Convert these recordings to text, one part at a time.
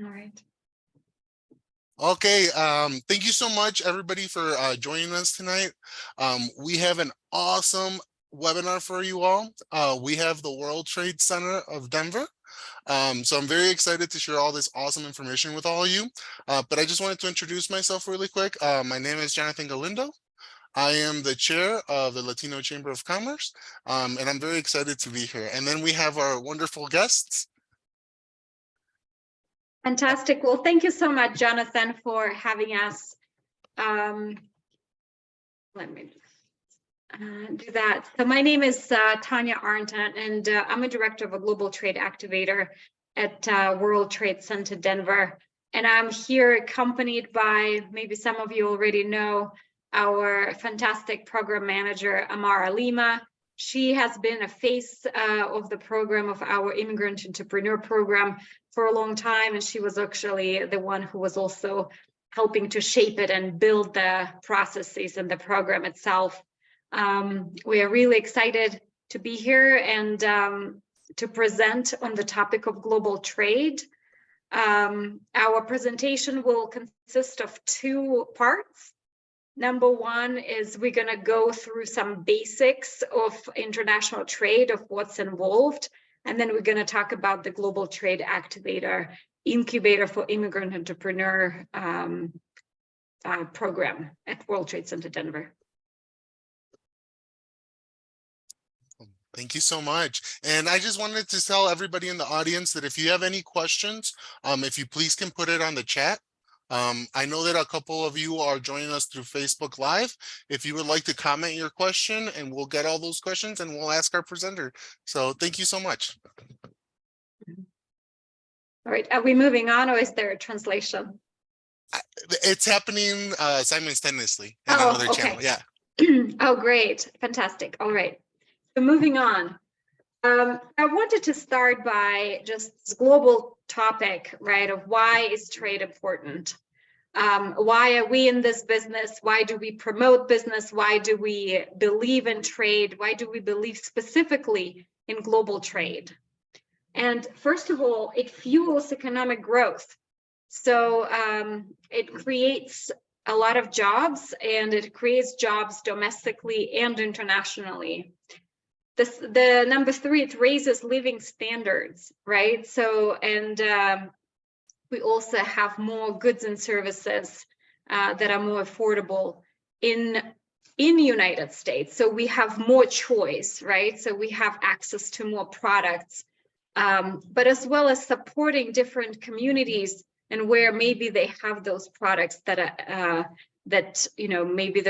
All right. Okay, thank you so much, everybody, for joining us tonight. We have an awesome webinar for you all. We have the World Trade Center of Denver. So I'm very excited to share all this awesome information with all of you. But I just wanted to introduce myself really quick. My name is Jonathan Galindo. I am the chair of the Latino Chamber of Commerce, and I'm very excited to be here. And then we have our wonderful guests. Fantastic. Well, thank you so much, Jonathan, for having us. Let me do that. So my name is Tanya Arnton, and I'm a director of a global trade activator at World Trade Center Denver. And I'm here accompanied by, maybe some of you already know, our fantastic program manager, Amar Alimaa. She has been a face of the program, of our immigrant entrepreneur program, for a long time, and she was actually the one who was also helping to shape it and build the processes and the program itself. We are really excited to be here and to present on the topic of global trade. Our presentation will consist of two parts. Number one is we're going to go through some basics of international trade, of what's involved. And then we're going to talk about the Global Trade Activator Incubator for Immigrant Entrepreneur program at World Trade Center Denver. Thank you so much. And I just wanted to tell everybody in the audience that if you have any questions, if you please can put it on the chat. I know that a couple of you are joining us through Facebook Live. If you would like to comment your question, and we'll get all those questions and we'll ask our presenter. So thank you so much. All right, are we moving on, or is there a translation? It's happening simultaneously in another channel. Yeah. Oh, great. Fantastic. All right. So moving on. I wanted to start by just this global topic, right, of why is trade important? Why are we in this business? Why do we promote business? Why do we believe in trade? Why do we believe specifically in global trade? And first of all, it fuels economic growth. So it creates a lot of jobs, and it creates jobs domestically and internationally. The number three, it raises living standards, right? So, and we also have more goods and services that are more affordable in the United States. So we have more choice, right? So we have access to more products, but as well as supporting different communities and where maybe they have those products that are, that, you know, maybe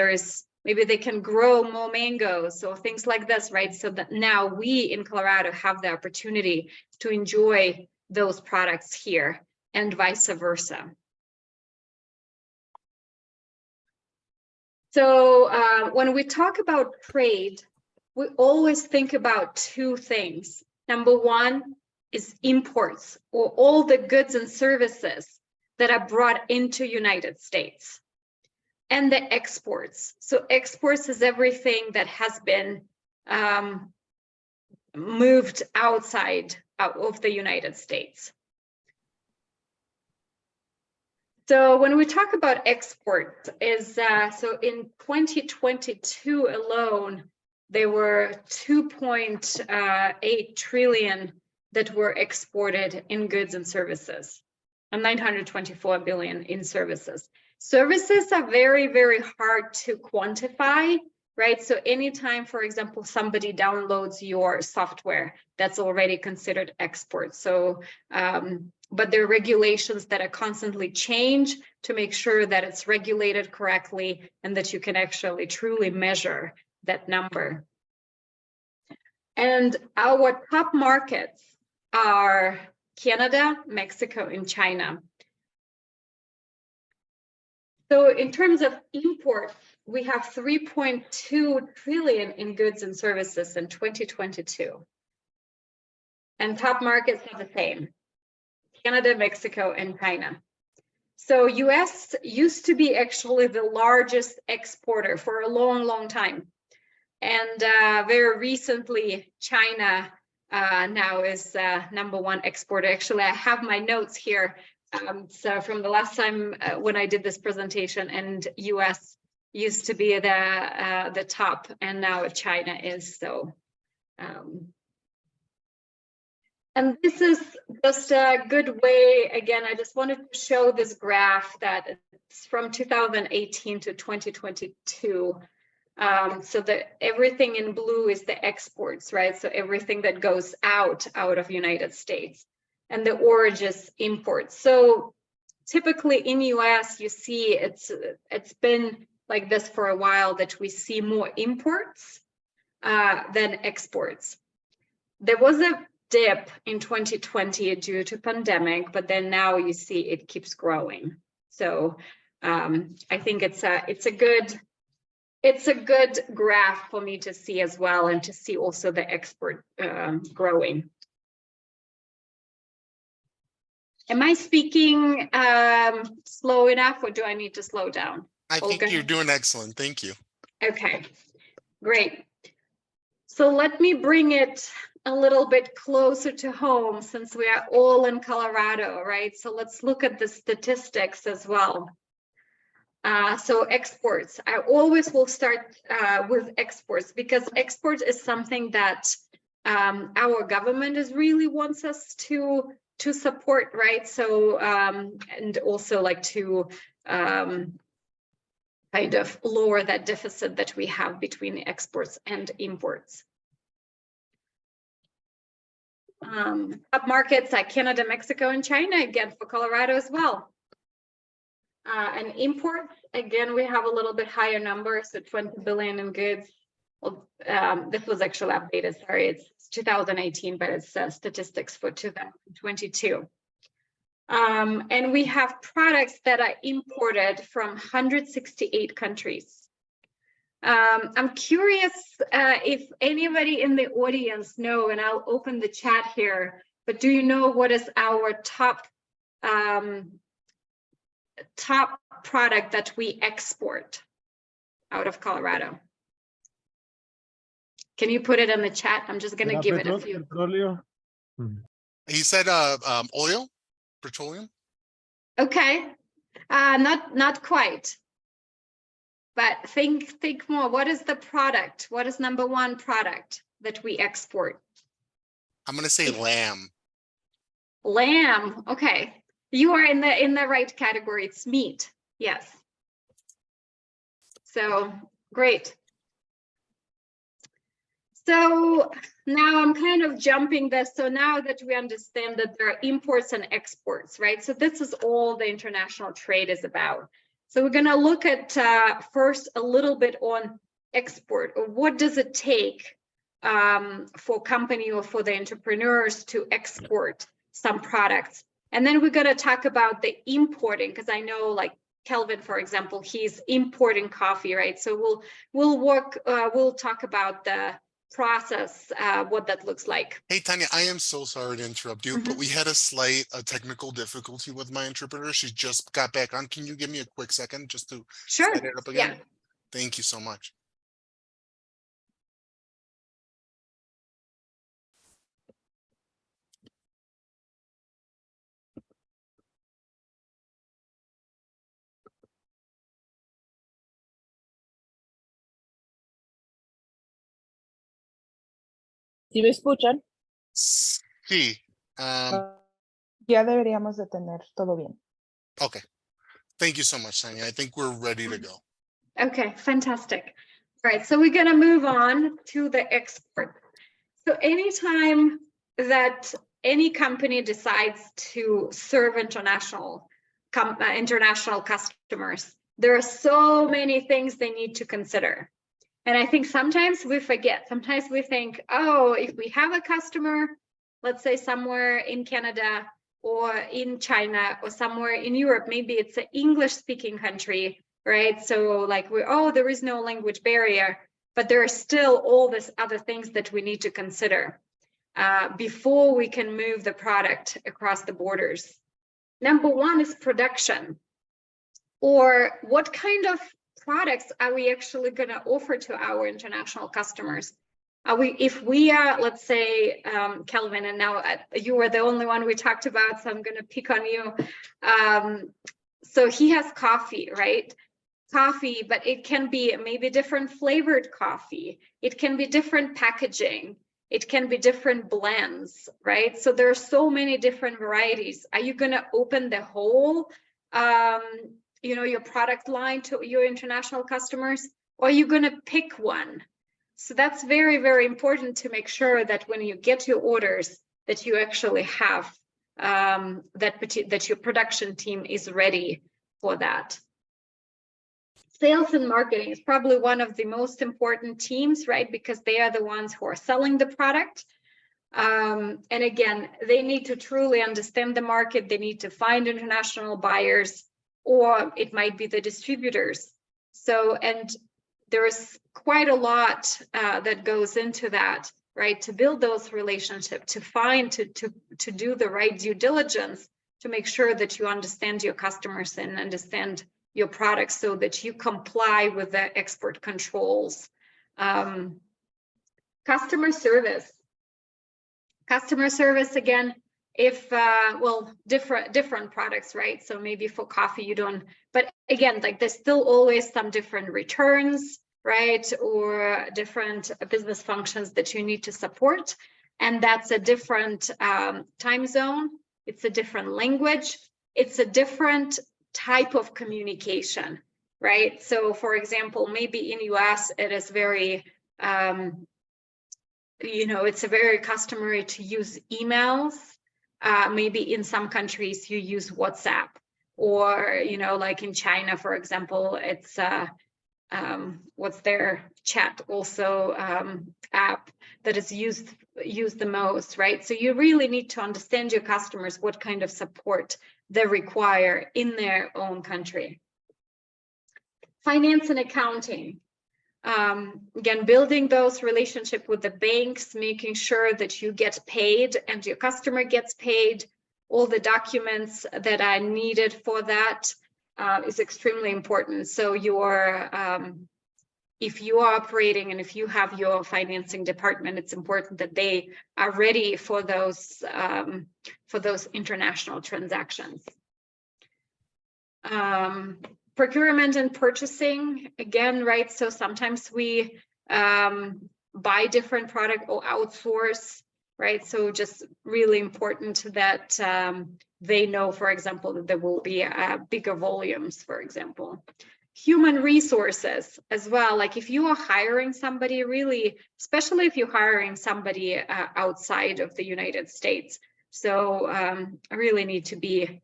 they can grow more mangoes or things like this, right? So that now we in Colorado have the opportunity to enjoy those products here and vice versa. So when we talk about trade, we always think about two things. Number one is imports, or all the goods and services that are brought into United States. And the exports. So exports is everything that has been moved outside of the United States. So when we talk about export, so in 2022 alone, there were 2.8 trillion that were exported in goods and services, and 924 billion in services. Services are very, very hard to quantify, right? So anytime, for example, somebody downloads your software, that's already considered export. So, but there are regulations that are constantly changed to make sure that it's regulated correctly and that you can actually truly measure that number. And our top markets are Canada, Mexico, and China. So in terms of import, we have 3.2 trillion in goods and services in 2022. And top markets are the same: Canada, Mexico, and China. So US used to be actually the largest exporter for a long, long time. And very recently, China now is number one exporter. Actually, I have my notes here. So from the last time when I did this presentation, and US used to be the top, and now China is. So and this is just a good way, again, I just wanted to show this graph that it's from 2018 to 2022. So that everything in blue is the exports, right? So everything that goes out of United States, and the orange is imports. So typically in US, you see it's been like this for a while, that we see more imports than exports. There was a dip in 2020 due to pandemic, but then now you see it keeps growing. So I think it's a good graph for me to see as well, and to see also the export growing. Am I speaking slow enough, or do I need to slow down? I think you're doing excellent. Thank you. Okay, great. So let me bring it a little bit closer to home, since we are all in Colorado, right? So let's look at the statistics as well. So exports, I always will start with exports, because exports is something that our government is really wants us to support, right? So and also like to kind of lower that deficit that we have between the exports and imports. Top markets like Canada, Mexico, and China, again for Colorado as well. And imports, again, we have a little bit higher number, so 20 billion in goods. Well, this was actually updated, sorry, it's 2018, but it's statistics for 2022. And we have products that are imported from 168 countries. I'm curious if anybody in the audience know, and I'll open the chat here, but do you know what is our top product that we export out of Colorado? Can you put it in the chat? I'm just gonna give it a few. He said oil, petroleum. Okay, not quite. But think more. What is the product? What is number one product that we export? I'm gonna say lamb. Lamb. Okay, you are in the right category. It's meat. Yes. So great. So now I'm kind of jumping this. So now that we understand that there are imports and exports, right? So this is all the international trade is about. So we're going to look at first a little bit on export, or what does it take for company or for the entrepreneurs to export some products. And then we're going to talk about the importing, because I know like Kelvin, for example, he's importing coffee, right? So we'll talk about the process, what that looks like. Hey, Tanya, I am so sorry to interrupt you, but we had a slight technical difficulty with my interpreter. She just got back on. Can you give me a quick second just to set it up again? Yeah. Thank you so much. ¿Sí me escuchan? Sí. Ya deberíamos de tener todo bien. Okay. Thank you so much, Tanya. I think we're ready to go. Okay, fantastic. All right, so we're going to move on to the export. So anytime that any company decides to serve international customers, there are so many things they need to consider. And I think sometimes we forget. Sometimes we think, oh, if we have a customer, let's say somewhere in Canada or in China or somewhere in Europe, maybe it's an English-speaking country, right? So like there is no language barrier, but there are still all these other things that we need to consider before we can move the product across the borders. Number one is production, or what kind of products are we actually going to offer to our international customers? If we are, let's say, Kelvin, and now you were the only one we talked about, so I'm going to pick on you. So he has coffee, right? Coffee, but it can be maybe different flavored coffee. It can be different packaging. It can be different blends, right? So there are so many different varieties. Are you going to open the whole, your product line to your international customers, or are you going to pick one? So that's very, very important to make sure that when you get your orders, that you actually have that your production team is ready for that. Sales and marketing is probably one of the most important teams, right? Because they are the ones who are selling the product. And again, they need to truly understand the market. They need to find international buyers, or it might be the distributors. So, and there's quite a lot that goes into that, right? To build those relationships, to do the right due diligence, to make sure that you understand your customers and understand your products so that you comply with the export controls. Customer service. Customer service, again, if, different products, right? So maybe for coffee, you don't, but again, like there's still always some different returns, right? Or different business functions that you need to support. And that's a different time zone. It's a different language. It's a different type of communication, right? So for example, maybe in US, it is very, it's a very customary to use emails. Maybe in some countries you use WhatsApp, or, like in China, for example, it's what's their chat also app that is used the most, right? So you really need to understand your customers, what kind of support they require in their own country. Finance and accounting. Again, building those relationships with the banks, making sure that you get paid and your customer gets paid. All the documents that are needed for that is extremely important. So if you are operating and if you have your financing department, it's important that they are ready for those international transactions. Procurement and purchasing, again, right? So sometimes we buy different product or outsource, right? So just really important that they know, for example, that there will be bigger volumes, for example. Human resources as well. Like if you are hiring somebody, really, especially if you're hiring somebody outside of the United States. So I really need to be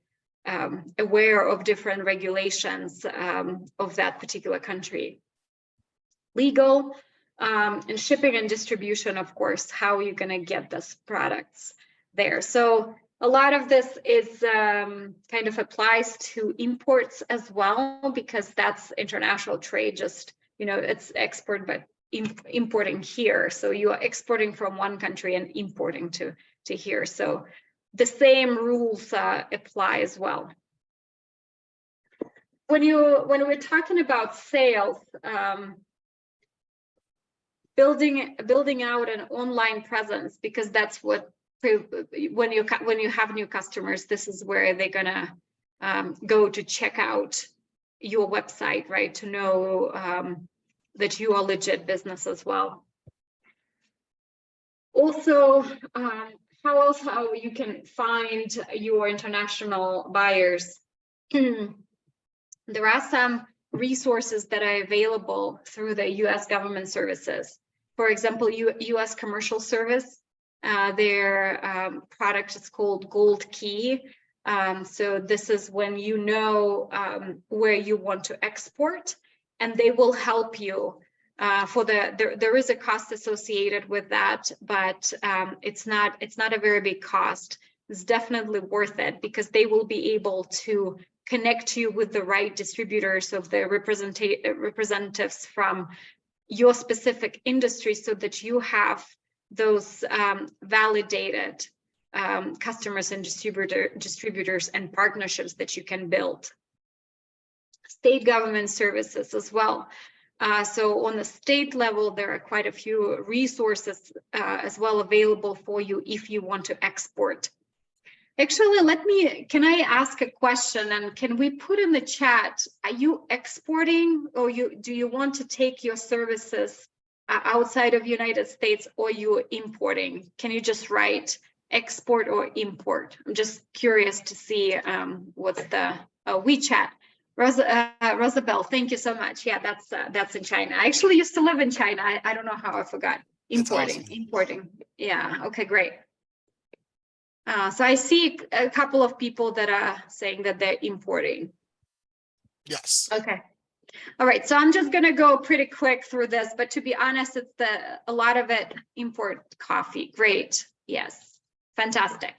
aware of different regulations of that particular country. Legal and shipping and distribution, of course, how you're going to get those products there. So a lot of this is kind of applies to imports as well, because that's international trade, just, it's export, but importing here. So you are exporting from one country and importing to here. So the same rules apply as well. When we're talking about sales, building out an online presence, because that's what, when you have new customers, this is where they're gonna go to check out your website, right? To know that you are legit business as well. Also, how you can find your international buyers. There are some resources that are available through the US government services. For example, US Commercial Service, their product is called Gold Key. So this is when you know where you want to export, and they will help you. There is a cost associated with that, but it's not a very big cost. It's definitely worth it, because they will be able to connect you with the right distributors of the representatives from your specific industry, so that you have those validated customers and distributors and partnerships that you can build. State government services as well. So on the state level, there are quite a few resources as well available for you if you want to export. Actually, can I ask a question, and can we put in the chat, are you exporting, or do you want to take your services outside of United States, or you importing? Can you just write export or import? I'm just curious to see what's the WeChat. Rosabelle, thank you so much. Yeah, that's in China. I actually used to live in China. I don't know how I forgot. Importing. Yeah, okay, great. So I see a couple of people that are saying that they're importing. Yes. Okay. All right. So I'm just going to go pretty quick through this, but to be honest, it's a lot of it import coffee. Great. Yes. Fantastic.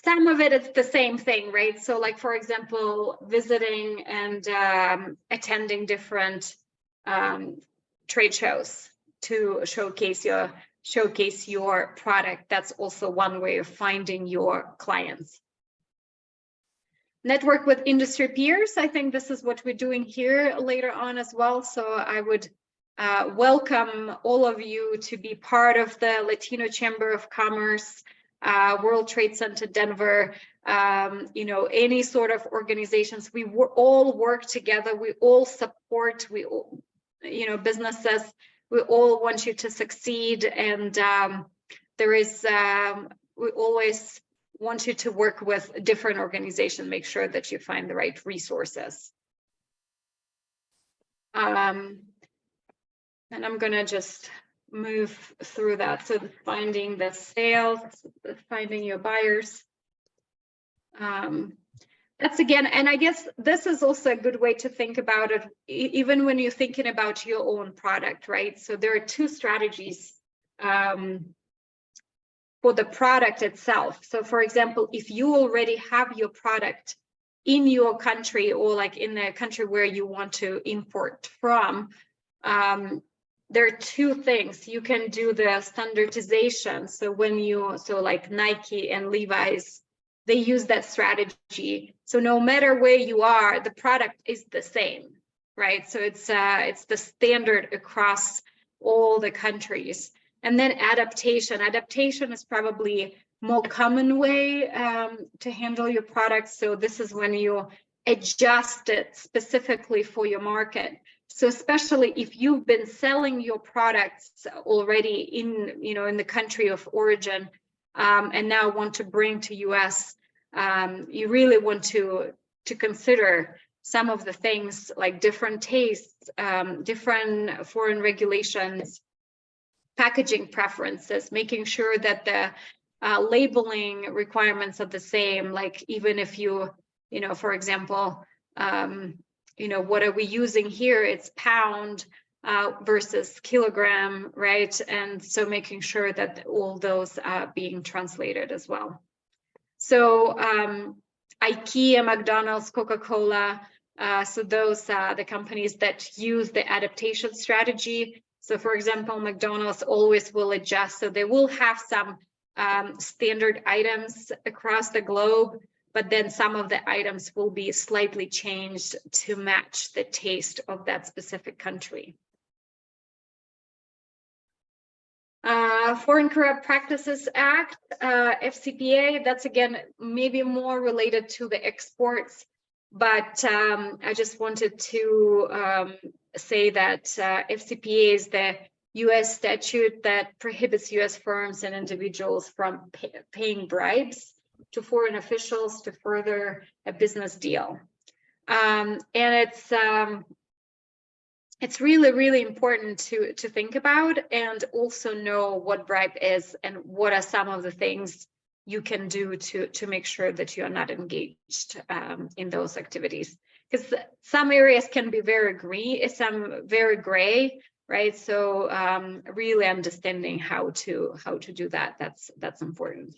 Some of it, it's the same thing, right? So like, for example, visiting and attending different trade shows to showcase your product. That's also one way of finding your clients. Network with industry peers. I think this is what we're doing here later on as well. So I would welcome all of you to be part of the Latino Chamber of Commerce, World Trade Center Denver, any sort of organizations. We all work together. We all support, businesses. We all want you to succeed, and we always want you to work with a different organization, make sure that you find the right resources. And I'm gonna just move through that. So finding the sales, finding your buyers. That's again, and I guess this is also a good way to think about it, even when you're thinking about your own product, right? So there are two strategies for the product itself. So for example, if you already have your product in your country, or like in the country where you want to import from, there are two things. You can do the standardization. So like Nike and Levi's, they use that strategy. So no matter where you are, the product is the same, right? So it's the standard across all the countries. And then adaptation. Adaptation is probably more common way to handle your product. So this is when you adjust it specifically for your market. So especially if you've been selling your products already in the country of origin, and now want to bring to US, you really want to consider some of the things like different tastes, different foreign regulations, packaging preferences, making sure that the labeling requirements are the same. Like even if for example, what are we using here? It's pound versus kilogram, right? And so making sure that all those are being translated as well. So IKEA, McDonald's, Coca-Cola, so those are the companies that use the adaptation strategy. So for example, McDonald's always will adjust. So they will have some standard items across the globe, but then some of the items will be slightly changed to match the taste of that specific country. Foreign Corrupt Practices Act, FCPA, that's again, maybe more related to the exports, but I just wanted to say that FCPA is the US statute that prohibits US firms and individuals from paying bribes to foreign officials to further a business deal. And it's really, really important to think about and also know what bribe is and what are some of the things you can do to make sure that you are not engaged in those activities. Because some areas can be very green, some very gray, right? So really understanding how to do that, that's important.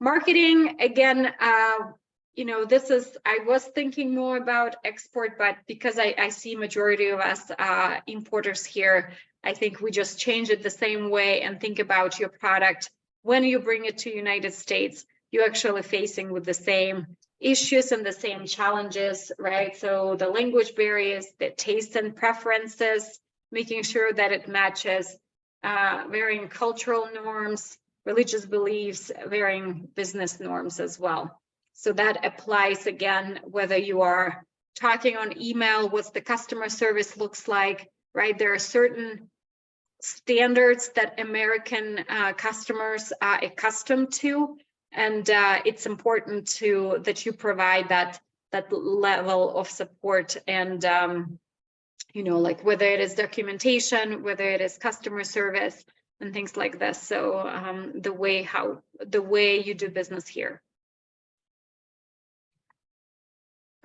Marketing, again, I was thinking more about export, but because I see majority of us importers here, I think we just change it the same way and think about your product. When you bring it to United States, you're actually facing with the same issues and the same challenges, right? So the language barriers, the taste and preferences, making sure that it matches varying cultural norms, religious beliefs, varying business norms as well. So that applies again, whether you are talking on email, what's the customer service looks like, right? There are certain standards that American customers are accustomed to, and it's important that you provide that level of support and you know, like whether it is documentation, whether it is customer service and things like this. So the way you do business here.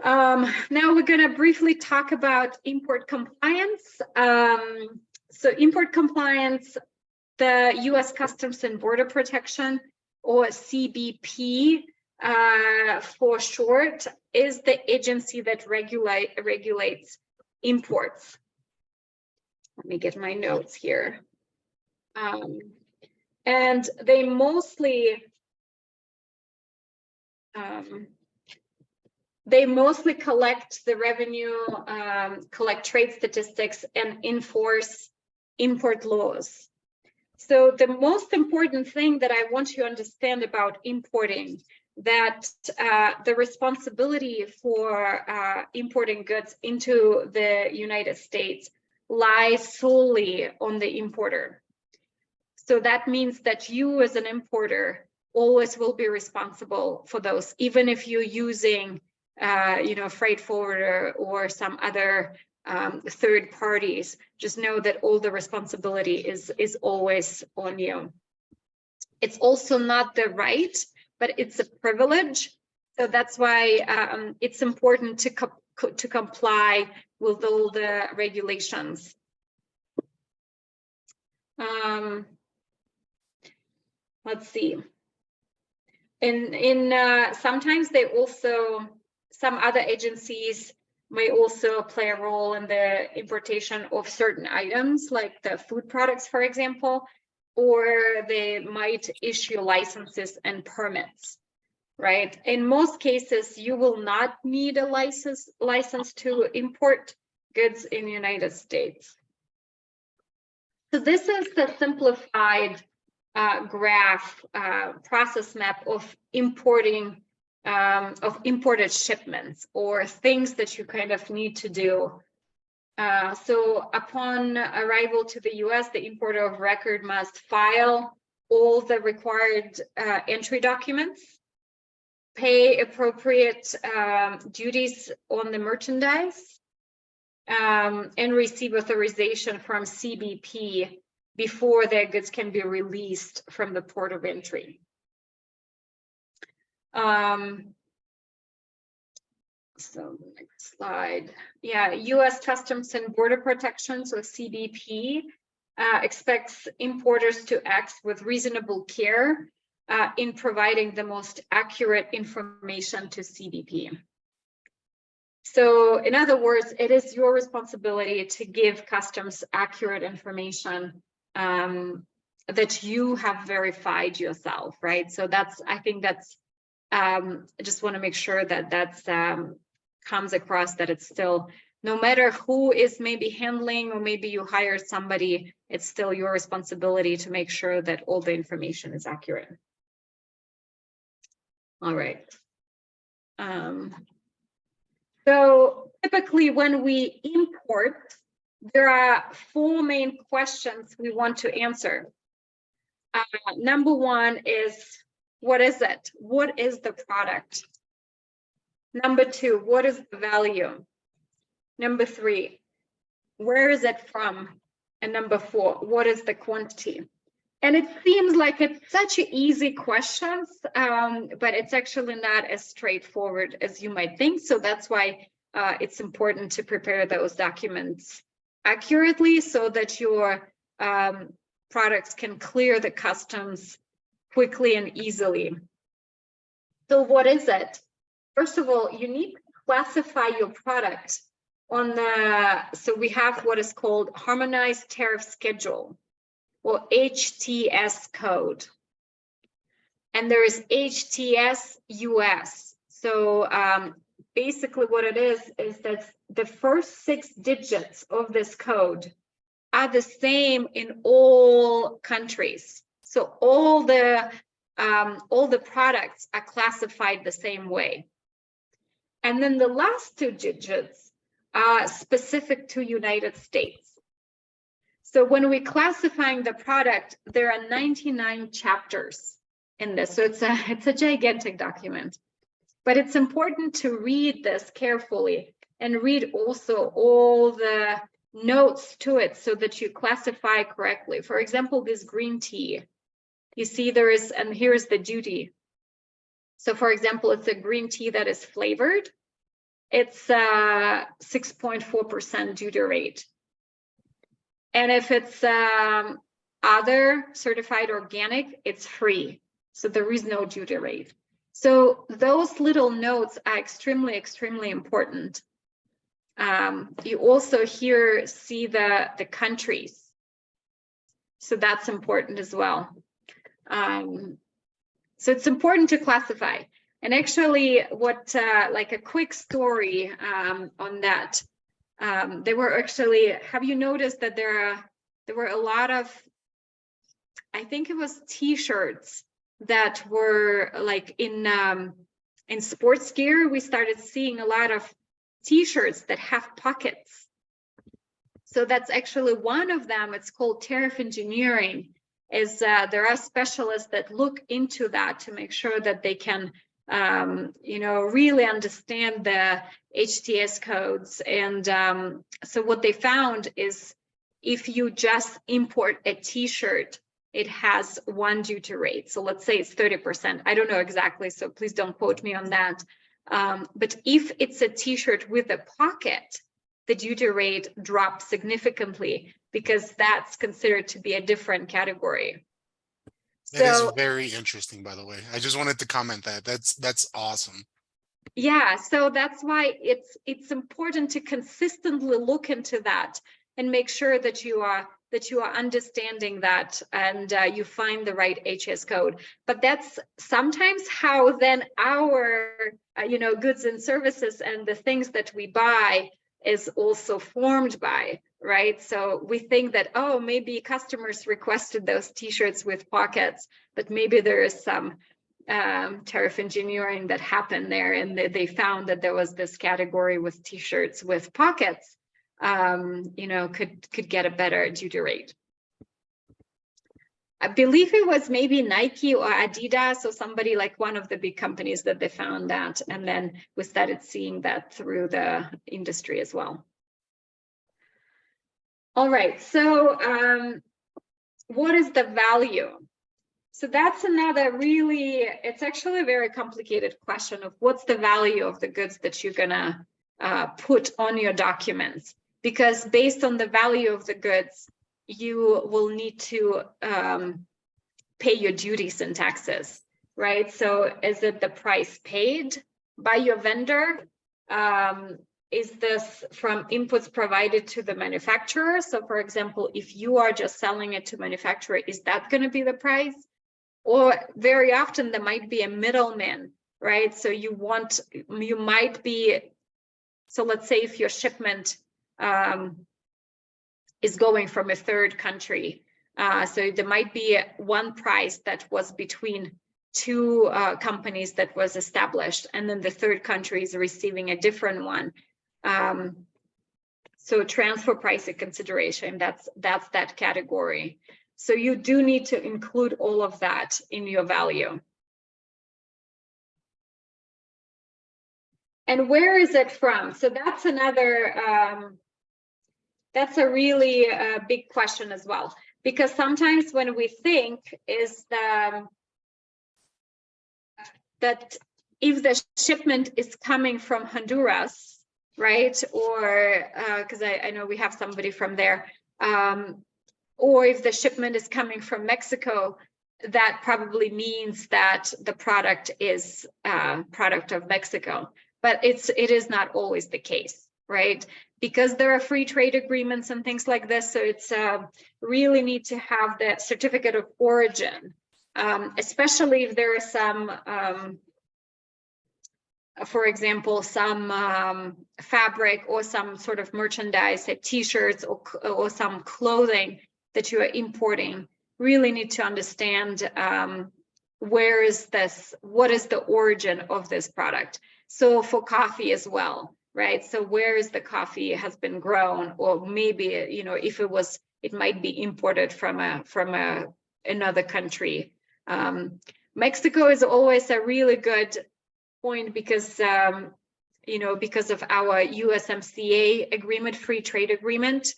Now we're going to briefly talk about import compliance. So import compliance, the U.S. Customs and Border Protection, or CBP for short, is the agency that regulates imports. Let me get my notes here. And they mostly collect the revenue, collect trade statistics, and enforce import laws. So the most important thing that I want you to understand about importing, that the responsibility for importing goods into the United States lies solely on the importer. So that means that you as an importer always will be responsible for those, even if you're using you know, freight forwarder or some other third parties. Just know that all the responsibility is always on you. It's also not the right, but it's a privilege. So that's why it's important to comply with all the regulations. Let's see. Sometimes they also, some other agencies may also play a role in the importation of certain items, like the food products, for example, or they might issue licenses and permits, right? In most cases, you will not need a license to import goods in the United States. So this is the simplified graph process map of importing of imported shipments, or things that you kind of need to do. So upon arrival to the US, the importer of record must file all the required entry documents, pay appropriate duties on the merchandise, and receive authorization from CBP before their goods can be released from the port of entry. So next slide. Yeah, U.S. Customs and Border Protection, so CBP, expects importers to act with reasonable care in providing the most accurate information to CBP. So in other words, it is your responsibility to give customs accurate information that you have verified yourself, right? So that's, I think that's, I just want to make sure that that's comes across, that it's still, no matter who is maybe handling, or maybe you hired somebody, it's still your responsibility to make sure that all the information is accurate. All right. So typically when we import, there are four main questions we want to answer. Number one is, what is it? What is the product? Number two, what is the value? Number three, where is it from? And number four, what is the quantity? And it seems like it's such easy questions, but it's actually not as straightforward as you might think. So that's why it's important to prepare those documents accurately, so that your products can clear the customs quickly and easily. So what is it? First of all, you need to classify your product on the, so we have what is called Harmonized Tariff Schedule, or HTS code. And there is HTS US. So basically what it is that the first 6 digits of this code are the same in all countries. So all the products are classified the same way. And then the last 2 digits are specific to United States. So when we're classifying the product, there are 99 chapters in this. So it's a gigantic document. But it's important to read this carefully and read also all the notes to it so that you classify correctly. For example, this green tea, you see there is, and here's the duty. So for example, it's a green tea that is flavored. It's 6.4% duty rate. And if it's other certified organic, it's free. So there is no duty rate. So those little notes are extremely, extremely important. You also here see the countries. So that's important as well. So it's important to classify. And actually what, like a quick story on that, they were actually, have you noticed that there were a lot of, I think it was t-shirts that were like in sports gear. We started seeing a lot of t-shirts that have pockets. So that's actually one of them. It's called tariff engineering. Is there are specialists that look into that to make sure that they can really understand the HTS codes. And so what they found is if you just import a t-shirt, it has 1 duty rate. So let's say it's 30%. I don't know exactly, so please don't quote me on that. But if it's a t-shirt with a pocket, the duty rate drops significantly because that's considered to be a different category. That is very interesting, by the way. I just wanted to comment that. That's awesome. Yeah, so that's why it's important to consistently look into that and make sure that you are understanding that and you find the right HS code. But that's sometimes how then our goods and services and the things that we buy is also formed by, right? So we think that, oh, maybe customers requested those t-shirts with pockets, but maybe there is some tariff engineering that happened there, and they found that there was this category with t-shirts with pockets, could get a better duty rate. I believe it was maybe Nike or Adidas or somebody like one of the big companies that they found that, and then we started seeing that through the industry as well. All right, so what is the value? So that's another really, it's actually a very complicated question of what's the value of the goods that you're gonna put on your documents, because based on the value of the goods, you will need to pay your duties and taxes, right? So is it the price paid by your vendor? Is this from inputs provided to the manufacturer? So for example, if you are just selling it to manufacturer, is that going to be the price? Or very often there might be a middleman, right? So you might be, so let's say if your shipment is going from a third country, so there might be one price that was between 2 companies that was established, and then the third country is receiving a different one. So transfer pricing consideration, that's that category. So you do need to include all of that in your value. And where is it from? So that's another, that's a really big question as well, because sometimes when we think is that if the shipment is coming from Honduras, right? Or because I know we have somebody from there, or if the shipment is coming from Mexico, that probably means that the product is product of Mexico. But it is not always the case, right? Because there are free trade agreements and things like this, so it's really need to have the certificate of origin, especially if there are some for example, some fabric or some sort of merchandise, like t-shirts or some clothing that you are importing, really need to understand where is this, what is the origin of this product. So for coffee as well, right? So where is the coffee has been grown, or maybe, you know, if it was, it might be imported from another country. Mexico is always a really good point because, you know, because of our USMCA agreement, free trade agreement.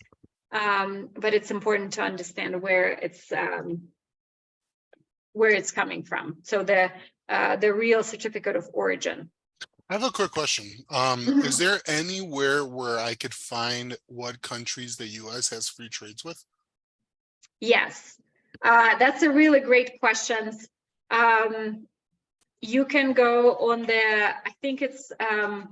But it's important to understand where it's coming from. So the real certificate of origin. I have a quick question. Is there anywhere where I could find what countries the US has free trades with? Yes, that's a really great question. You can go on I think it's, oh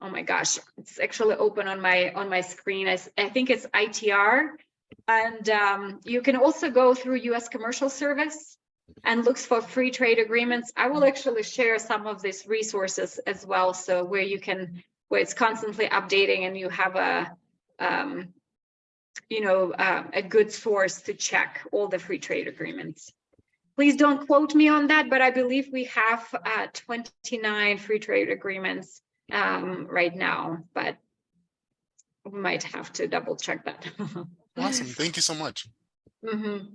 my gosh, it's actually open on my screen. I think it's ITR. And you can also go through US Commercial Service and looks for free trade agreements. I will actually share some of these resources as well, so where it's constantly updating and you have a good source to check all the free trade agreements. Please don't quote me on that, but I believe we have 29 free trade agreements right now, but we might have to double check that. Awesome, thank you so much. Mm-hmm.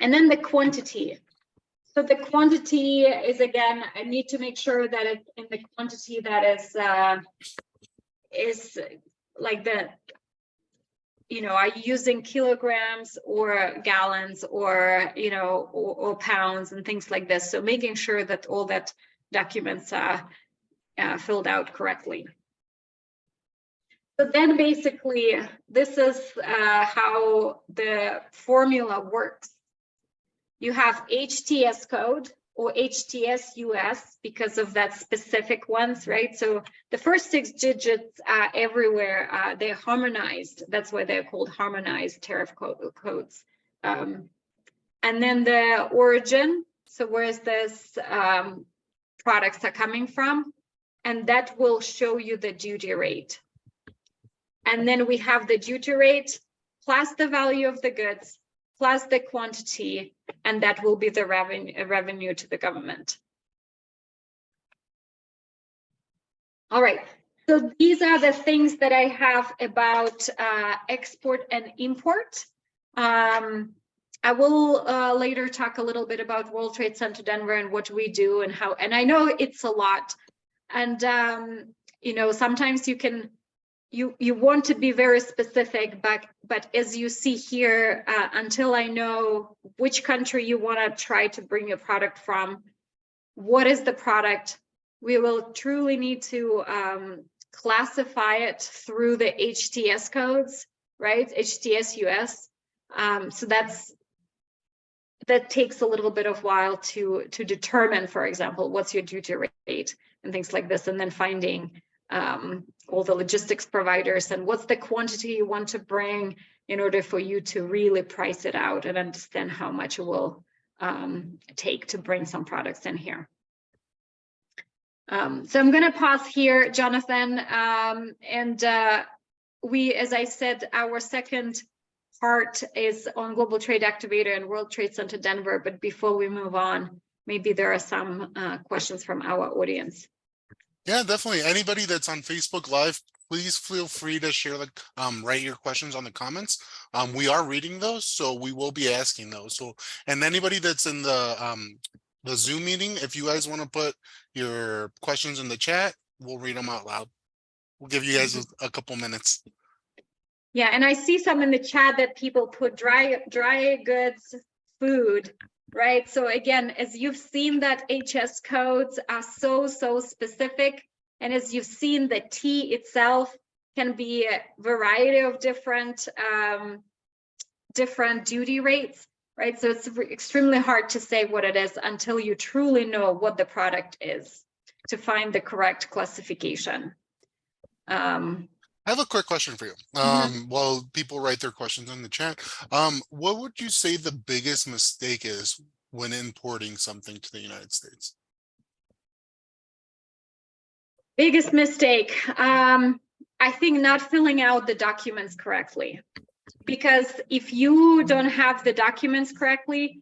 And then the quantity. So the quantity is, again, I need to make sure that it's in the quantity that is like the, you know, are you using kilograms or gallons or, you know, or pounds and things like this. So making sure that all that documents are filled out correctly. So then basically, this is how the formula works. You have HTS code or HTS US because of that specific ones, right? So the first 6 digits are everywhere. They're harmonized. That's why they're called harmonized tariff codes. And then the origin. So where's this products are coming from? And that will show you the duty rate. And then we have the duty rate plus the value of the goods plus the quantity, and that will be the revenue to the government. All right, so these are the things that I have about export and import. I will later talk a little bit about World Trade Center Denver and what we do and how, and I know it's a lot. And, you know, sometimes you want to be very specific, but as you see here, until I know which country you want to try to bring your product from, what is the product, we will truly need to classify it through the HTS codes, right? HTS US. So that takes a little bit of while to determine, for example, what's your duty rate and things like this, and then finding all the logistics providers and what's the quantity you want to bring in order for you to really price it out and understand how much it will take to bring some products in here. So I'm going to pause here, Jonathan, and we, as I said, our second part is on Global Trade Activator and World Trade Center Denver, but before we move on, maybe there are some questions from our audience. Yeah, definitely. Anybody that's on Facebook Live, please feel free to share the write your questions on the comments. We are reading those, so we will be asking those. So, and anybody that's in the Zoom meeting, if you guys want to put your questions in the chat, we'll read them out loud. We'll give you guys a couple minutes. Yeah, and I see some in the chat that people put dry goods, food, right? So again, as you've seen, that HS codes are so specific, and as you've seen, the T itself can be a variety of different duty rates, right? So it's extremely hard to say what it is until you truly know what the product is to find the correct classification. I have a quick question for you. While people write their questions in the chat, what would you say the biggest mistake is when importing something to the United States? Biggest mistake, I think not filling out the documents correctly. Because if you don't have the documents correctly,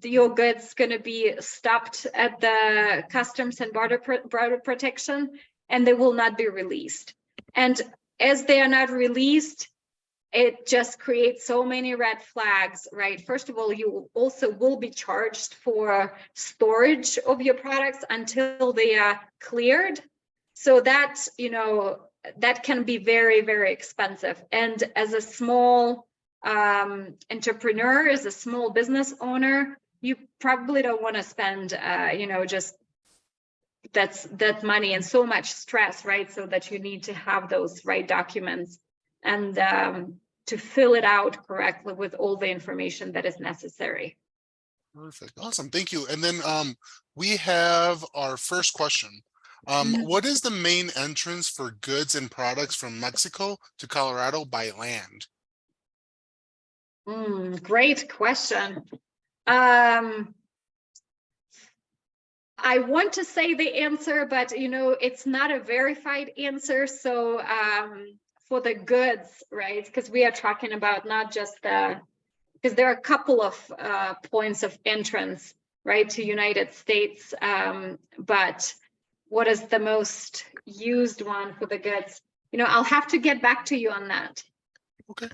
your goods going to be stopped at the Customs and Border Protection, and they will not be released. And as they are not released, it just creates so many red flags, right? First of all, you also will be charged for storage of your products until they are cleared. So that, you know, that can be very, very expensive. And as a small entrepreneur, as a small business owner, you probably don't want to spend, you know, just that money and so much stress, right? So that you need to have those right documents and to fill it out correctly with all the information that is necessary. Perfect. Awesome. Thank you. And then we have our first question. What is the main entrance for goods and products from Mexico to Colorado by land? Great question. I want to say the answer, but you know, it's not a verified answer. So for the goods, right? Because we are talking about not just because there are a couple of points of entrance, right, to United States, but what is the most used one for the goods? You know, I'll have to get back to you on that. Okay.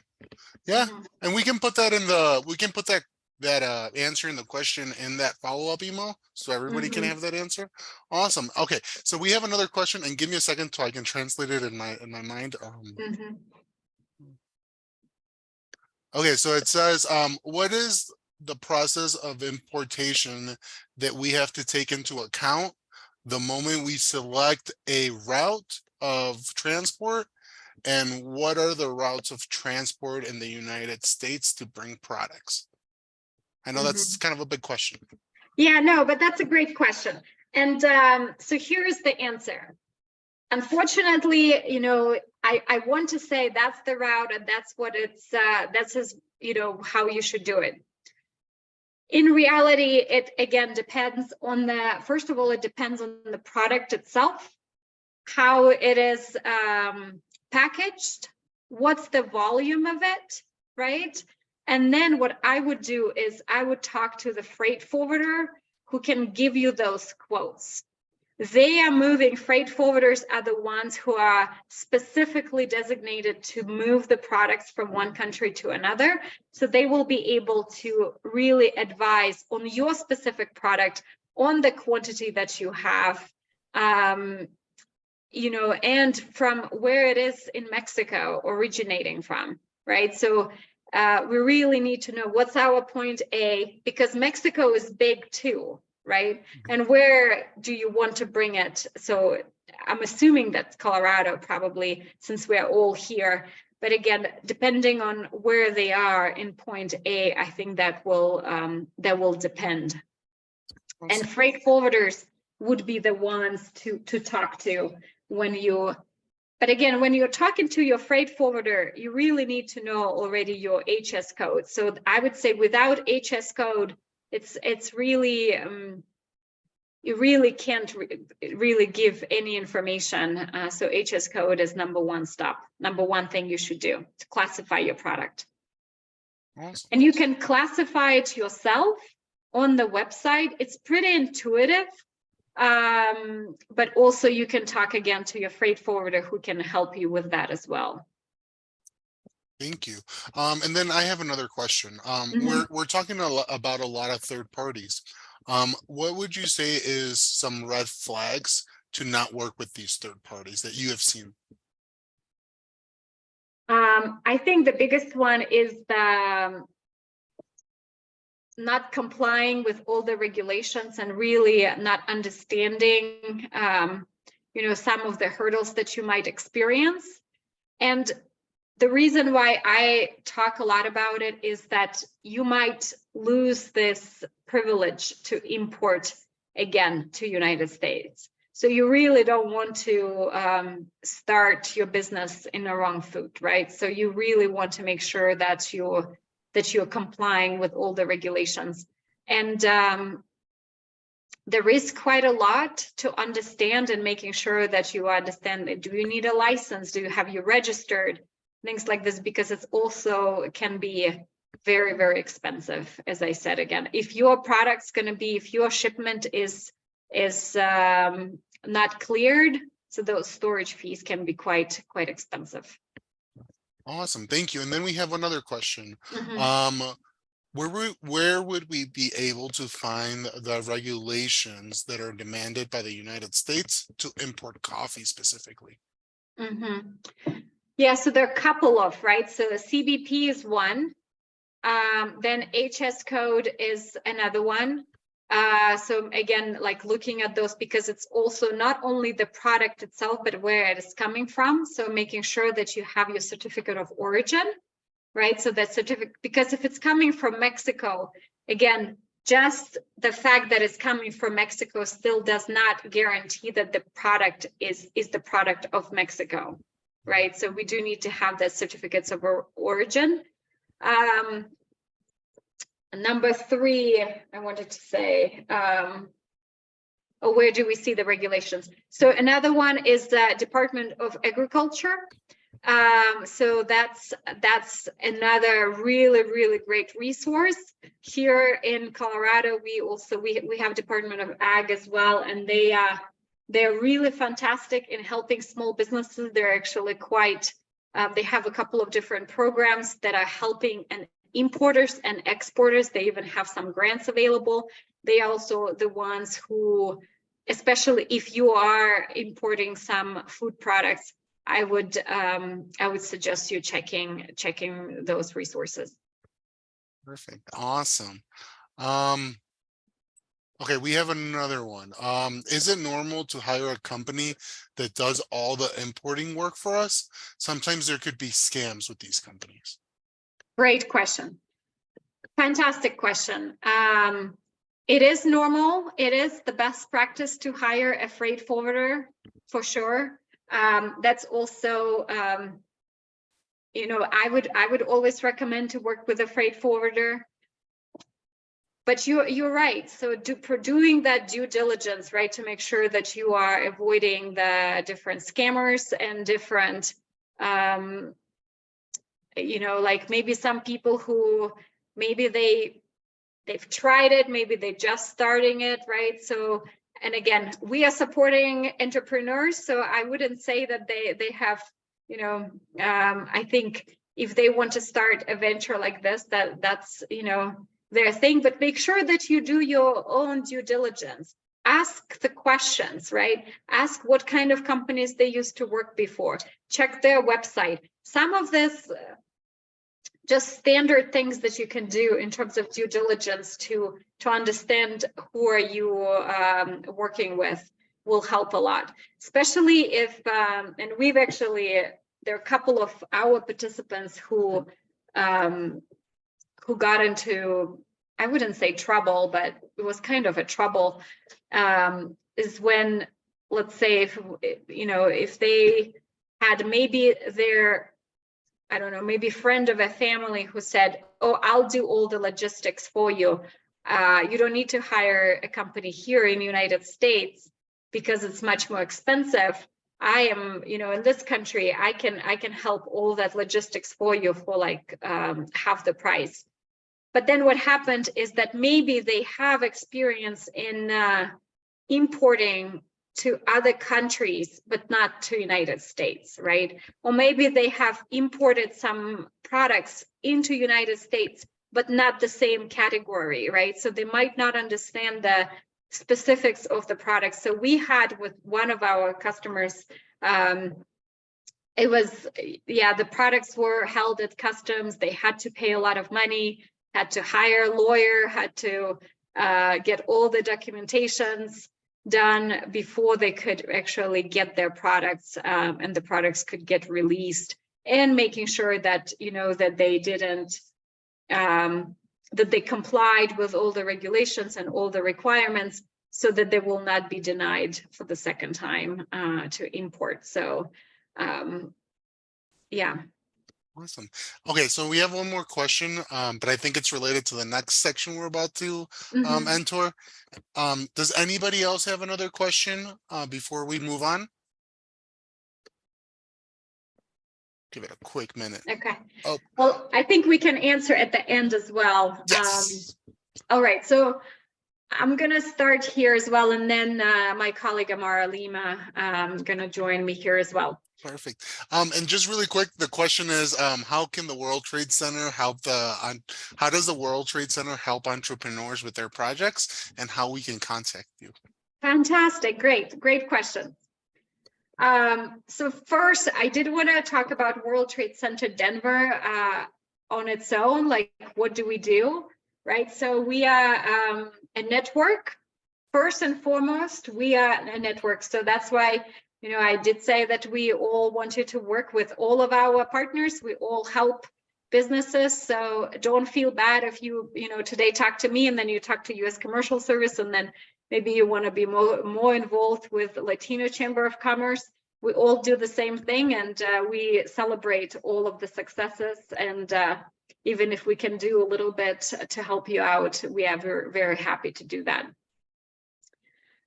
Yeah. And we can put that in that answer in the question in that follow-up email so everybody can have that answer. Awesome. Okay. So we have another question, and give me a second so I can translate it in my mind. Okay, so it says, what is the process of importation that we have to take into account the moment we select a route of transport, and what are the routes of transport in the United States to bring products? I know that's kind of a big question. Yeah, no, but that's a great question. And so here's the answer. Unfortunately, you know, I want to say that's the route and that's what it's, that's just, you know, how you should do it. In reality, it again depends on first of all, it depends on the product itself, how it is packaged, what's the volume of it, right? And then what I would do is I would talk to the freight forwarder who can give you those quotes. Freight forwarders are the ones who are specifically designated to move the products from one country to another. So they will be able to really advise on your specific product, on the quantity that you have, you know, and from where it is in Mexico originating from, right? So we really need to know what's our point A, because Mexico is big too, right? And where do you want to bring it? So I'm assuming that's Colorado probably, since we're all here. But again, depending on where they are in point A, I think that will depend. And freight forwarders would be the ones to talk to when you, but again, when you're talking to your freight forwarder, you really need to know already your HS code. So I would say without HS code, it's really, you really can't really give any information. So HS code is number one thing you should do to classify your product. Awesome. And you can classify it yourself on the website. It's pretty intuitive. But also you can talk again to your freight forwarder who can help you with that as well. Thank you. And then I have another question. We're talking about a lot of third parties. What would you say is some red flags to not work with these third parties that you have seen? I think the biggest one is the not complying with all the regulations and really not understanding, you know, some of the hurdles that you might experience. And the reason why I talk a lot about it is that you might lose this privilege to import again to United States. So you really don't want to start your business in the wrong foot, right? So you really want to make sure that you're complying with all the regulations. And there is quite a lot to understand, and making sure that you understand, do you need a license? Do you have you registered? Things like this, because it's also can be very, very expensive. As I said, again, if your product's going to be, if your shipment is not cleared, so those storage fees can be quite expensive. Awesome, thank you. And then we have another question. Mhm. Where would we be able to find the regulations that are demanded by the United States to import coffee specifically? Mm-hmm. Yeah, so there are a couple of, right? So the CBP is one, then HS code is another one. So again, like looking at those, because it's also not only the product itself, but where it is coming from. So making sure that you have your certificate of origin, right? So that certificate, because if it's coming from Mexico, again, just the fact that it's coming from Mexico still does not guarantee that the product is the product of Mexico, right? So we do need to have that certificates of origin. Number three, I wanted to say, where do we see the regulations? So another one is the Department of Agriculture. So that's another really great resource. Here in Colorado, we have Department of Ag as well, and they're really fantastic in helping small businesses. They're actually quite they have a couple of different programs that are helping and importers and exporters. They even have some grants available. They are also the ones who, especially if you are importing some food products, I would suggest you checking those resources. Perfect, awesome. Okay, we have another one. Is it normal to hire a company that does all the importing work for us? Sometimes there could be scams with these companies. Great question. Fantastic question. It is normal. It is the best practice to hire a freight forwarder for sure. That's also, you know, I would always recommend to work with a freight forwarder. But you're right. So for doing that due diligence, right, to make sure that you are avoiding the different scammers and different, you know, like maybe some people who maybe they've tried it, maybe they're just starting it, right? So, and again, we are supporting entrepreneurs, so I wouldn't say that they have, you know, I think if they want to start a venture like this, that's, you know, their thing, but make sure that you do your own due diligence. Ask the questions, right? Ask what kind of companies they used to work before. Check their website. Some of this just standard things that you can do in terms of due diligence to understand who are you working with will help a lot, especially if and we've actually, there are a couple of our participants who got into, I wouldn't say trouble, but it was kind of a trouble, is when, let's say, if, you know, if they had maybe their, I don't know, maybe friend of a family who said, oh, I'll do all the logistics for you. You don't need to hire a company here in the United States because it's much more expensive. I am, you know, in this country, I can help all that logistics for you for like half the price. But then what happened is that maybe they have experience in importing to other countries, but not to United States, right? Or maybe they have imported some products into United States, but not the same category, right? So they might not understand the specifics of the products. So we had with one of our customers, it was, yeah, the products were held at customs. They had to pay a lot of money, had to hire a lawyer, had to get all the documentations done before they could actually get their products, and the products could get released, and making sure that, you know, that they didn't, that they complied with all the regulations and all the requirements so that they will not be denied for the second time to import. So, yeah. Awesome. Okay, so we have one more question, but I think it's related to the next section we're about to Mhm. enter. Does anybody else have another question before we move on? Give it a quick minute. Okay. Oh, Well, I think we can answer at the end as well. yes. All right. So I'm going to start here as well. And then my colleague Amar Alimaa going to join me here as well. Perfect. And just really quick, the question is, how can the World Trade Center help how does the World Trade Center help entrepreneurs with their projects, and how we can contact you? Fantastic. Great question. So first, I did want to talk about World Trade Center Denver on its own. Like, what do we do, right? So we are a network. First and foremost, we are a network. So that's why, I did say that we all wanted to work with all of our partners. We all help businesses. So don't feel bad if you, today talk to me and then you talk to U.S. Commercial Service, and then maybe you want to be more involved with Latino Chamber of Commerce. We all do the same thing, and we celebrate all of the successes. And even if we can do a little bit to help you out, we are very, very happy to do that.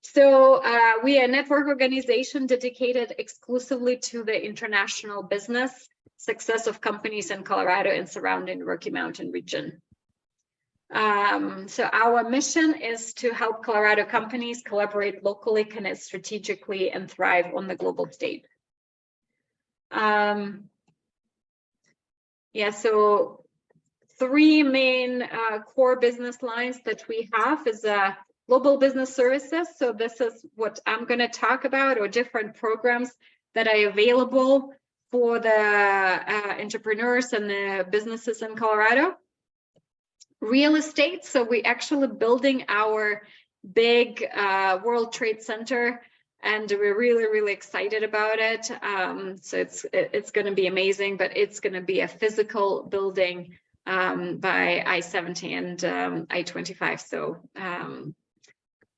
So we are a network organization dedicated exclusively to the international business success of companies in Colorado and surrounding Rocky Mountain region. So our mission is to help Colorado companies collaborate locally, connect strategically, and thrive on the global stage. So three main core business lines that we have is global business services. So this is what I'm going to talk about, or different programs that are available for the entrepreneurs and the businesses in Colorado. Real estate. So we actually building our big World Trade Center, and we're really, really excited about it. So it's going to be amazing, but it's going to be a physical building by I-70 and I-25. So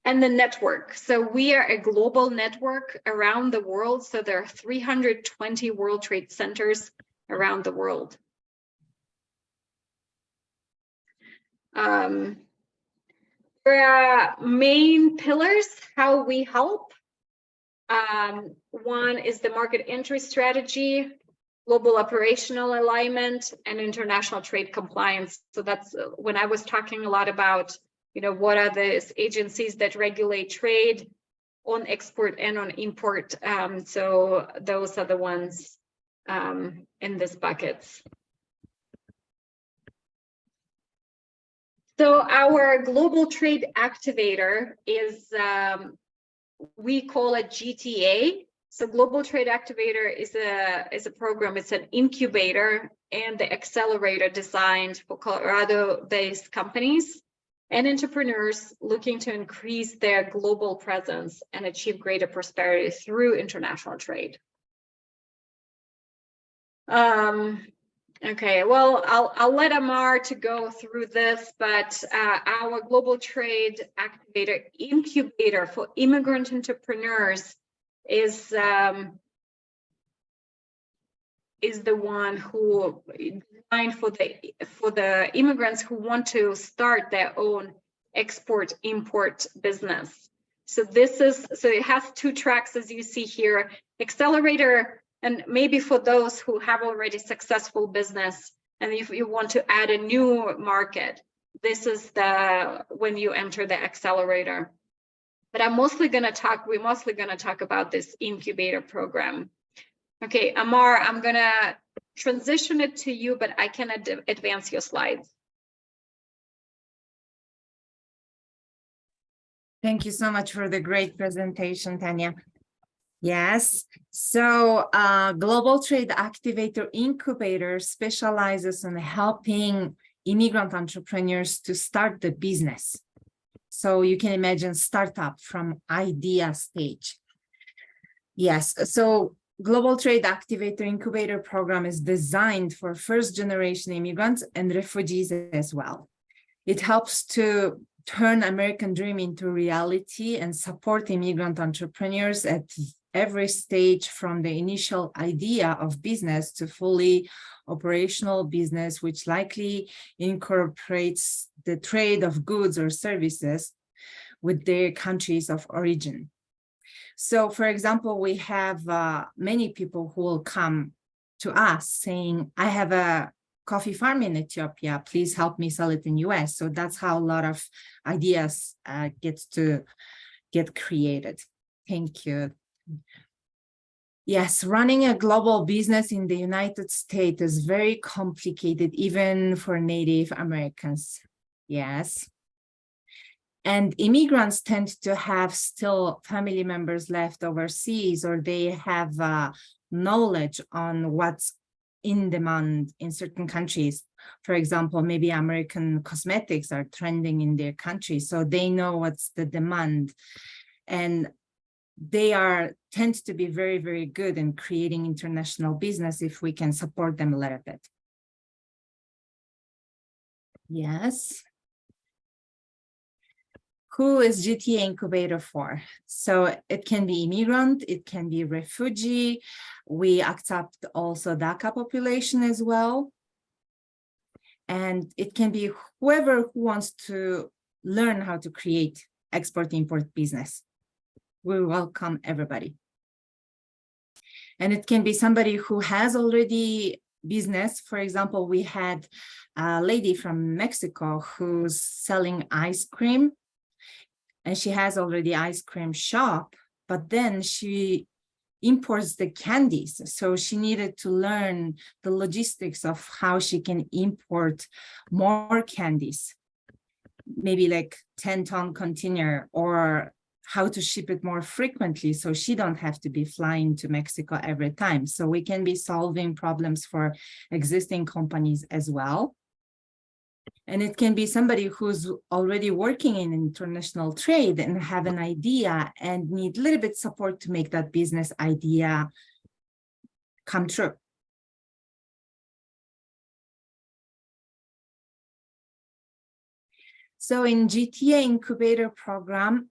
and the network. So we are a global network around the world. So there are 320 World Trade Centers around the world. There are main pillars how we help. One is the market entry strategy, global operational alignment, and international trade compliance. So that's when I was talking a lot about, what are the agencies that regulate trade on export and on import. So those are the ones in this buckets. So our global trade activator is, we call it GTA. So Global Trade Activator is a program. It's an incubator and the accelerator designed for Colorado-based companies and entrepreneurs looking to increase their global presence and achieve greater prosperity through international trade. Okay, well, I'll let Amar to go through this, but our Global Trade Activator incubator for immigrant entrepreneurs is the one who designed for the immigrants who want to start their own export-import business. So it has two tracks, as you see here: accelerator. And maybe for those who have already successful business, and if you want to add a new market, this is when you enter the accelerator. But we're mostly going to talk about this incubator program. Okay, Amar, I'm going to transition it to you, but I can advance your slides. Thank you so much for the great presentation, Tanya. Yes, so Global Trade Activator Incubator specializes in helping immigrant entrepreneurs to start the business. So you can imagine startup from idea stage. Yes, so Global Trade Activator Incubator program is designed for first generation immigrants and refugees as well. It helps to turn American dream into reality and support immigrant entrepreneurs at every stage, from the initial idea of business to fully operational business, which likely incorporates the trade of goods or services with their countries of origin. So, for example, we have many people who will come to us saying, I have a coffee farm in Ethiopia, please help me sell it in US. So that's how a lot of ideas get created. Thank you. Yes, running a global business in the United States is very complicated, even for Native Americans. Yes. And immigrants tend to have still family members left overseas, or they have knowledge on what's in demand in certain countries. For example, maybe American cosmetics are trending in their country, so they know what's the demand. And they tend to be very, very good in creating international business if we can support them a little bit. Yes. Who is GTA Incubator for? So it can be immigrant, it can be refugee. We accept also DACA population as well. And it can be whoever who wants to learn how to create export-import business. We welcome everybody. And it can be somebody who has already business. For example, we had a lady from Mexico who's selling ice cream. And she has already ice cream shop, but then she imports the candies. So she needed to learn the logistics of how she can import more candies, maybe like 10-ton container, or how to ship it more frequently so she don't have to be flying to Mexico every time. So we can be solving problems for existing companies as well. And it can be somebody who's already working in international trade and have an idea and need a little bit support to make that business idea come true. So in GTA Incubator program,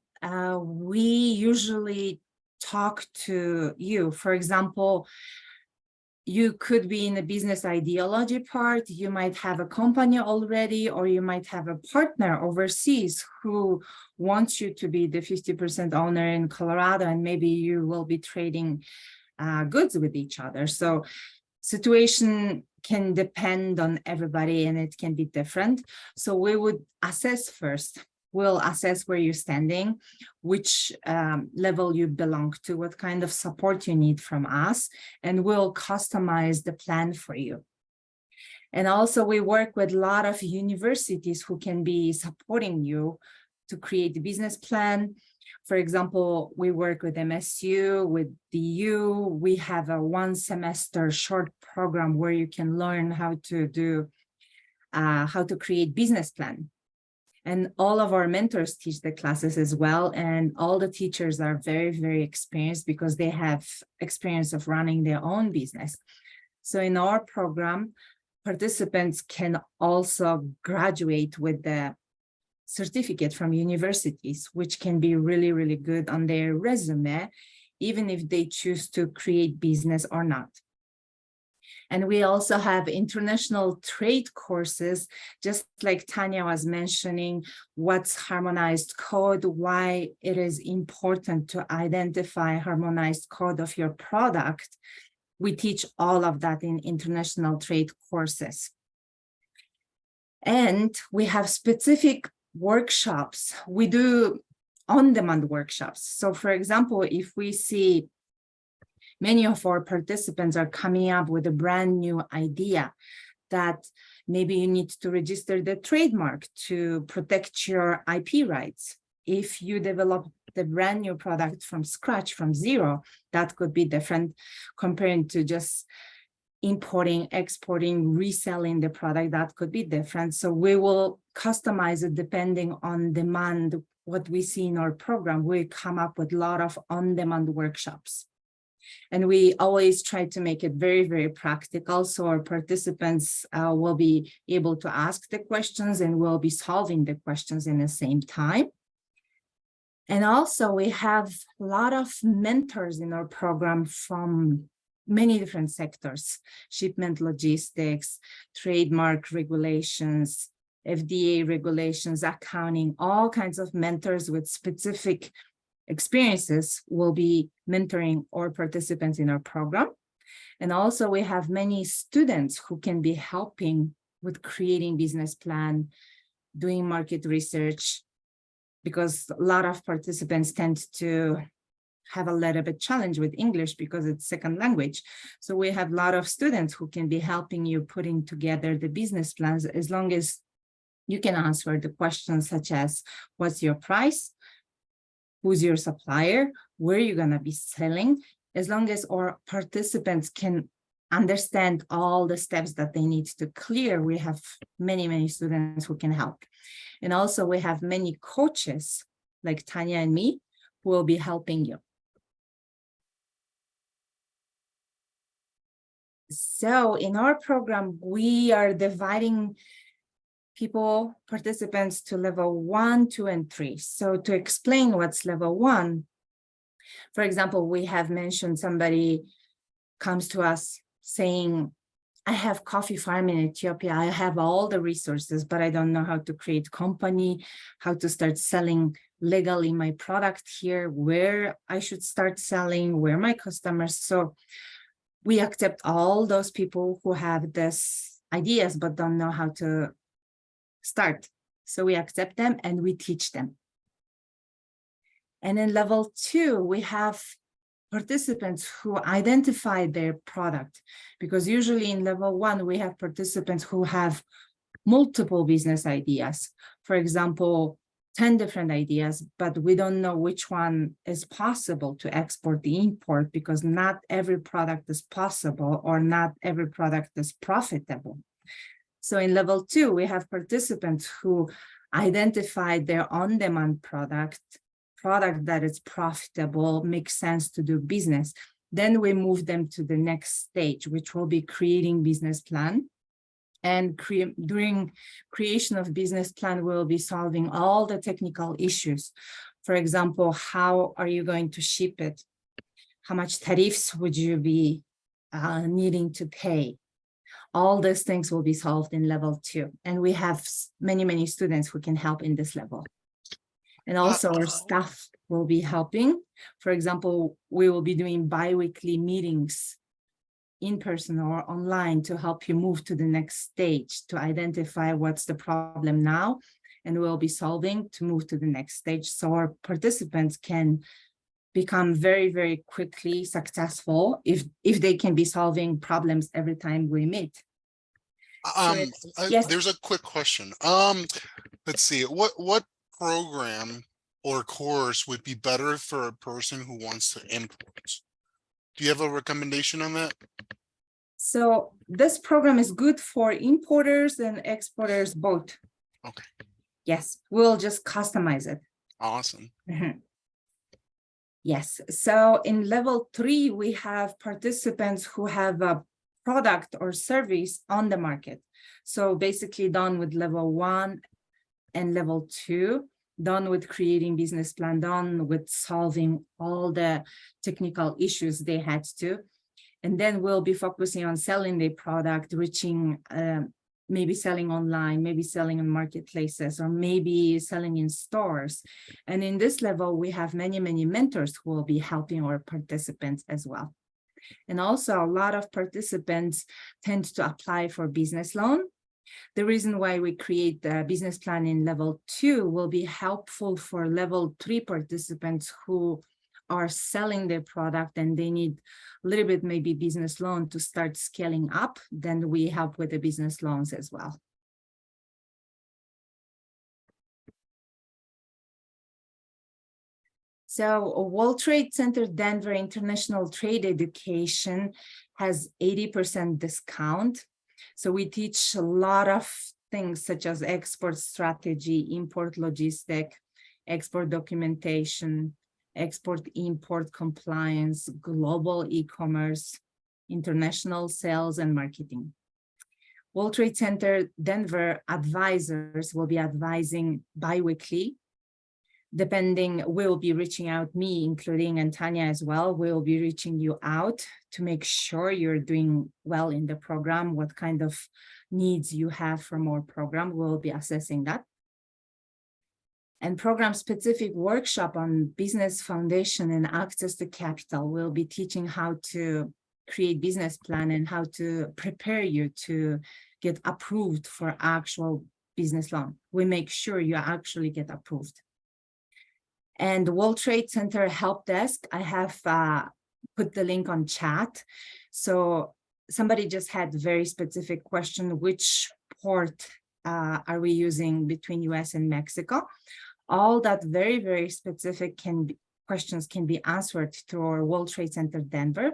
we usually talk to you. For example, you could be in the business ideology part, you might have a company already, or you might have a partner overseas who wants you to be the 50% owner in Colorado, and maybe you will be trading goods with each other. So situation can depend on everybody and it can be different. So we would assess first. We'll assess where you're standing, which level you belong to, what kind of support you need from us, and we'll customize the plan for you. And also we work with a lot of universities who can be supporting you to create the business plan. For example, we work with MSU, with DU. We have a 1-semester short program where you can learn how to create business plan. And all of our mentors teach the classes as well. And all the teachers are very, very experienced because they have experience of running their own business. So in our program, participants can also graduate with the certificate from universities, which can be really, really good on their resume, even if they choose to create business or not. And we also have international trade courses, just like Tanya was mentioning, what's harmonized code, why it is important to identify harmonized code of your product. We teach all of that in international trade courses. And we have specific workshops. We do on-demand workshops. So for example, if we see many of our participants are coming up with a brand new idea that maybe you need to register the trademark to protect your IP rights. If you develop the brand new product from scratch, from zero, that could be different comparing to just importing, exporting, reselling the product. That could be different. So we will customize it depending on demand. What we see in our program, we come up with a lot of on-demand workshops. And we always try to make it very, very practical. So our participants will be able to ask the questions and will be solving the questions in the same time. And also we have a lot of mentors in our program from many different sectors: shipment logistics, trademark regulations, FDA regulations, accounting. All kinds of mentors with specific experiences will be mentoring our participants in our program. And also we have many students who can be helping with creating business plan, doing market research, because a lot of participants tend to have a little bit challenge with English because it's second language. So we have a lot of students who can be helping you putting together the business plans, as long as you can answer the questions such as, what's your price? Who's your supplier? Where are you going to be selling? As long as our participants can understand all the steps that they need to clear, we have many, many students who can help. And also we have many coaches like Tanya and me who will be helping you. So in our program, we are dividing participants to level 1, 2, and 3. So to explain what's level 1, for example, we have mentioned somebody comes to us saying, I have coffee farm in Ethiopia. I have all the resources, but I don't know how to create company, how to start selling legally my product here, where I should start selling, where my customers. So we accept all those people who have these ideas, but don't know how to start. So we accept them and we teach them. And in level 2, we have participants who identify their product, because usually in level 1, we have participants who have multiple business ideas. For example, 10 different ideas, but we don't know which one is possible to export the import, because not every product is possible or not every product is profitable. So in level 2, we have participants who identify their on-demand product that is profitable, makes sense to do business. Then we move them to the next stage, which will be creating business plan. And during creation of business plan, we'll be solving all the technical issues. For example, how are you going to ship it? How much tariffs would you be needing to pay? All these things will be solved in level 2. And we have many, many students who can help in this level. And also our staff will be helping. For example, we will be doing bi-weekly meetings in person or online to help you move to the next stage, to identify what's the problem now, and we'll be solving to move to the next stage. So our participants can become very, very quickly successful if they can be solving problems every time we meet. Yes. There's a quick question. Let's see, what program or course would be better for a person who wants to import? Do you have a recommendation on that? So this program is good for importers and exporters both. Okay. Yes, we'll just customize it. Awesome. Mm-hmm. Yes, so in level 3, we have participants who have a product or service on the market. So basically done with level 1 and level 2, done with creating business plan, done with solving all the technical issues they had to. And then we'll be focusing on selling the product, reaching, maybe selling online, maybe selling in marketplaces, or maybe selling in stores. And in this level, we have many, many mentors who will be helping our participants as well. And also a lot of participants tend to apply for business loan. The reason why we create the business plan in level 2 will be helpful for level 3 participants who are selling their product and they need a little bit maybe business loan to start scaling up. Then we help with the business loans as well. So World Trade Center Denver International Trade Education has 80% discount. So we teach a lot of things such as export strategy, import logistic, export documentation, export-import compliance, global e-commerce, international sales and marketing. World Trade Center Denver advisors will be advising bi-weekly. We'll be reaching out, me including and Tanya as well, we'll be reaching you out to make sure you're doing well in the program, what kind of needs you have for more program, we'll be assessing that. And program-specific workshop on business foundation and access to capital. We'll be teaching how to create business plan and how to prepare you to get approved for actual business loan. We make sure you actually get approved. And World Trade Center Help Desk, I have put the link on chat. So somebody just had very specific question, which port are we using between US and Mexico? All that very, very specific questions can be answered through our World Trade Center Denver.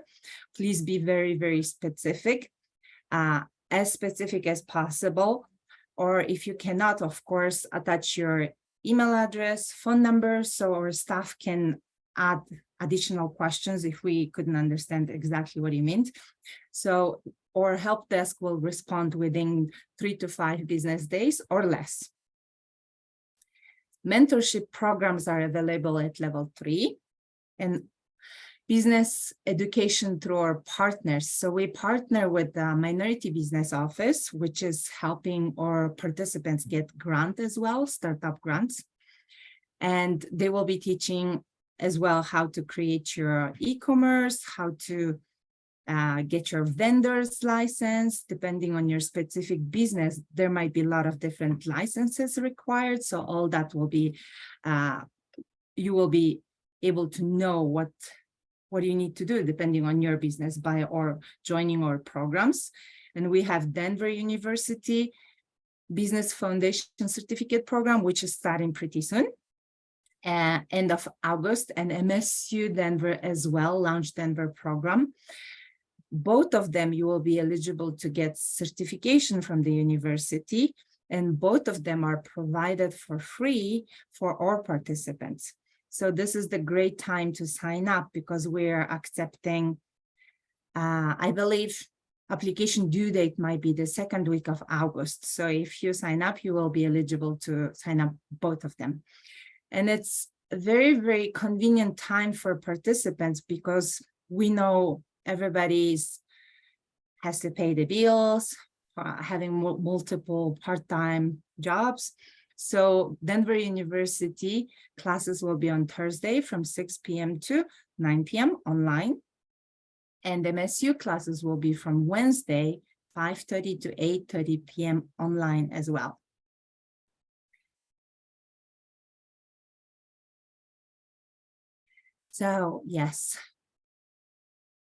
Please be very, very specific as possible. Or if you cannot, of course, attach your email address, phone number, so our staff can add additional questions if we couldn't understand exactly what you meant. So our help desk will respond within 3 to 5 business days or less. Mentorship programs are available at level 3 and business education through our partners. So we partner with the Minority Business Office, which is helping our participants get grant as well, startup grants. And they will be teaching as well how to create your e-commerce, how to get your vendor's license. Depending on your specific business, there might be a lot of different licenses required. So all that will be, you will be able to know what you need to do depending on your business by or joining our programs. And we have Denver University Business Foundation Certificate Program, which is starting pretty soon, end of August, and MSU Denver as well, Launch Denver program. Both of them, you will be eligible to get certification from the university, and both of them are provided for free for our participants. So this is the great time to sign up because we're accepting, I believe, application due date might be the 2nd week of August. So if you sign up, you will be eligible to sign up both of them. And it's a very, very convenient time for participants because we know everybody has to pay the bills, having multiple part-time jobs. So Denver University classes will be on Thursday from 6 p.m. to 9 p.m. online. And MSU classes will be from Wednesday, 5:30 to 8:30 p.m. online as well. So yes,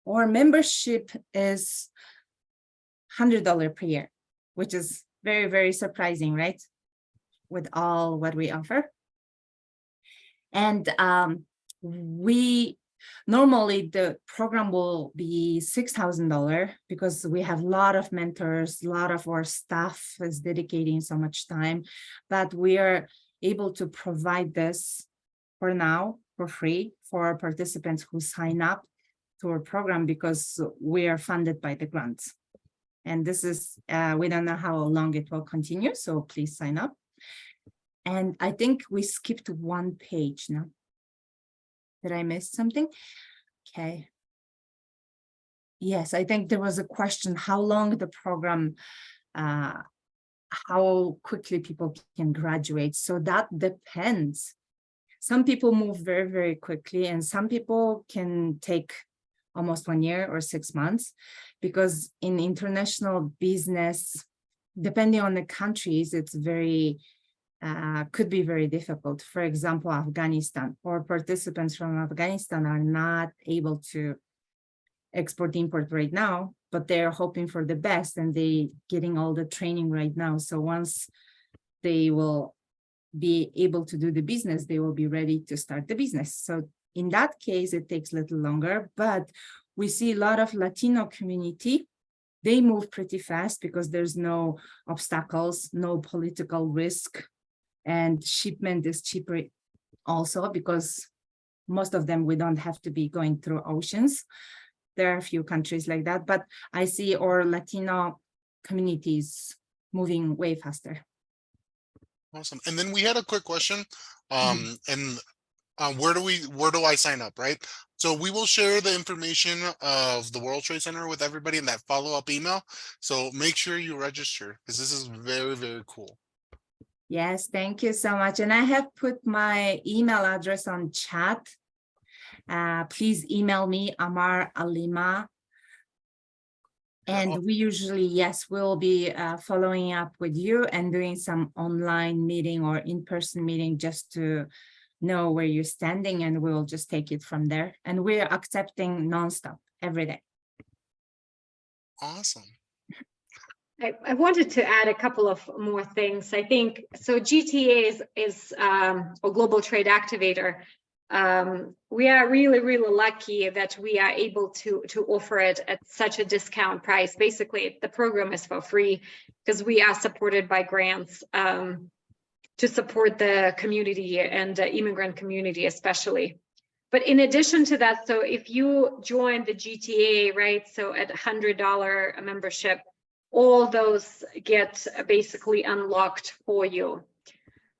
our membership is $100 per year, which is very, very surprising, right? With all what we offer. And we normally the program will be $6,000 because we have a lot of mentors, a lot of our staff is dedicating so much time, but we are able to provide this for now for free for our participants who sign up to our program because we are funded by the grants. And this is, we don't know how long it will continue, so please sign up. And I think we skipped one page now. Did I miss something? Okay. Yes, I think there was a question, how long the program, how quickly people can graduate. So that depends. Some people move very, very quickly, and some people can take almost 1 year or 6 months, because in international business, depending on the countries, it's very, could be very difficult. For example, Afghanistan, or participants from Afghanistan are not able to export import right now, but they're hoping for the best and they getting all the training right now. So once they will be able to do the business, they will be ready to start the business. So in that case, it takes a little longer, but we see a lot of Latino community. They move pretty fast because there's no obstacles, no political risk, and shipment is cheaper also because most of them, we don't have to be going through oceans. There are a few countries like that, but I see our Latino communities moving way faster. Awesome. And then we had a quick question. Where do I sign up, right? So we will share the information of the World Trade Center with everybody in that follow-up email. So make sure you register because this is very, very cool. Yes, thank you so much. And I have put my email address on chat. Please email me, Amar Alimaa. And we usually, yes, we'll be following up with you and doing some online meeting or in-person meeting just to know where you're standing, and we'll just take it from there. And we're accepting nonstop every day. Awesome. I wanted to add a couple of more things. I think so. GTA is a global trade activator. We are really lucky that we are able to offer it at such a discount price. Basically, the program is for free because we are supported by grants to support the community and the immigrant community especially. But in addition to that, so if you join the GTA, right, so at $100 membership, all those get basically unlocked for you.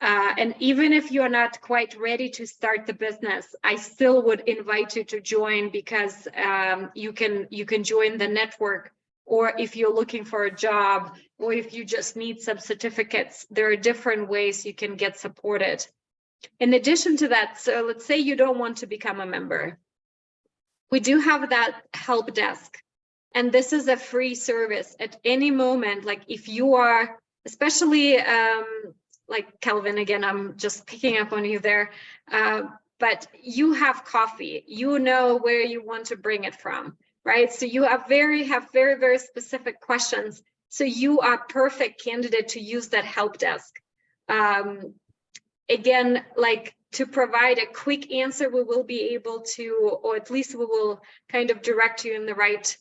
And even if you're not quite ready to start the business, I still would invite you to join because you can join the network, or if you're looking for a job, or if you just need some certificates, there are different ways you can get supported. In addition to that, so let's say you don't want to become a member. We do have that help desk. And this is a free service at any moment. Like if you are, especially like Kelvin, again, I'm just picking up on you there, but you have coffee, you know where you want to bring it from, right? So you have very specific questions. So you are perfect candidate to use that help desk. Again, like to provide a quick answer, we will be able to, or at least we will kind of direct you in the right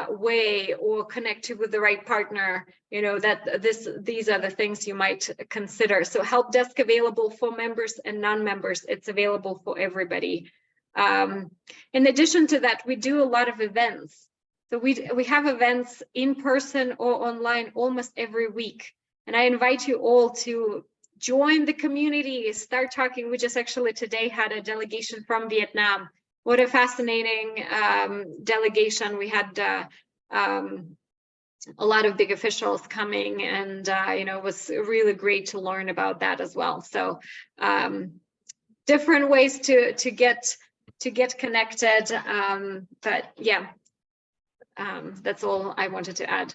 way or connect you with the right partner, you know, that these are the things you might consider. So help desk available for members and non-members. It's available for everybody. In addition to that, we do a lot of events. So we have events in person or online almost every week. And I invite you all to join the community, start talking. We just actually today had a delegation from Vietnam. What a fascinating delegation. We had a lot of big officials coming, and you know, it was really great to learn about that as well. So different ways to get connected, but yeah, that's all I wanted to add.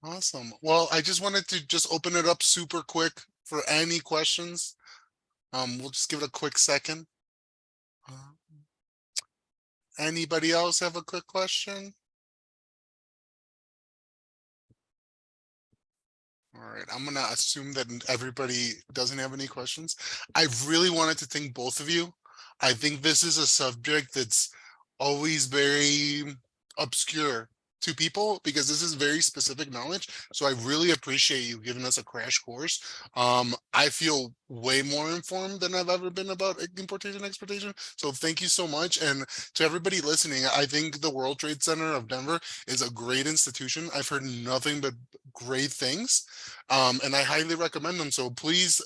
Awesome. Well, I just wanted to just open it up super quick for any questions. We'll just give it a quick second. Anybody else have a quick question? All right, I'm gonna assume that everybody doesn't have any questions. I really wanted to thank both of you. I think this is a subject that's always very obscure to people because this is very specific knowledge. So I really appreciate you giving us a crash course. I feel way more informed than I've ever been about importation and exportation. So thank you so much. And to everybody listening, I think the World Trade Center of Denver is a great institution. I've heard nothing but great things. And I highly recommend them. So please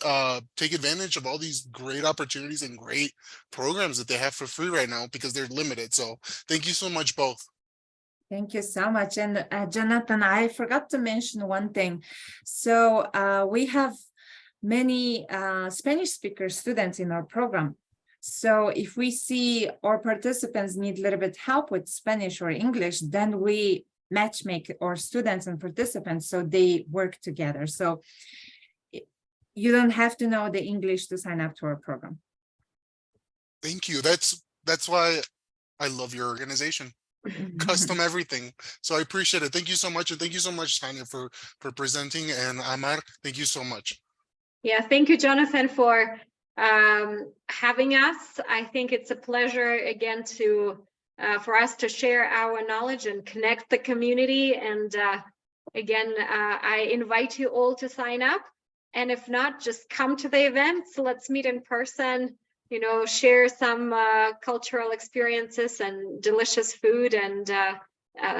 take advantage of all these great opportunities and great programs that they have for free right now because they're limited. So thank you so much both. Thank you so much. And Jonathan, I forgot to mention one thing. So we have many Spanish speaker students in our program. So if we see our participants need a little bit help with Spanish or English, then we matchmake our students and participants so they work together. So you don't have to know the English to sign up to our program. Thank you. That's why I love your organization. Custom everything. So I appreciate it. Thank you so much. And thank you so much, Tanya, for presenting. And Amar, thank you so much. Yeah, thank you, Jonathan, for having us. I think it's a pleasure again to for us to share our knowledge and connect the community. And again, I invite you all to sign up. And if not, just come to the event. So let's meet in person. share some cultural experiences and delicious food and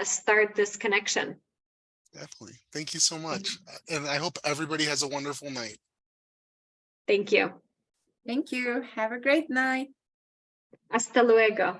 start this connection. Definitely. Thank you so much. And I hope everybody has a wonderful night. Thank you. Thank you. Have a great night. Hasta luego.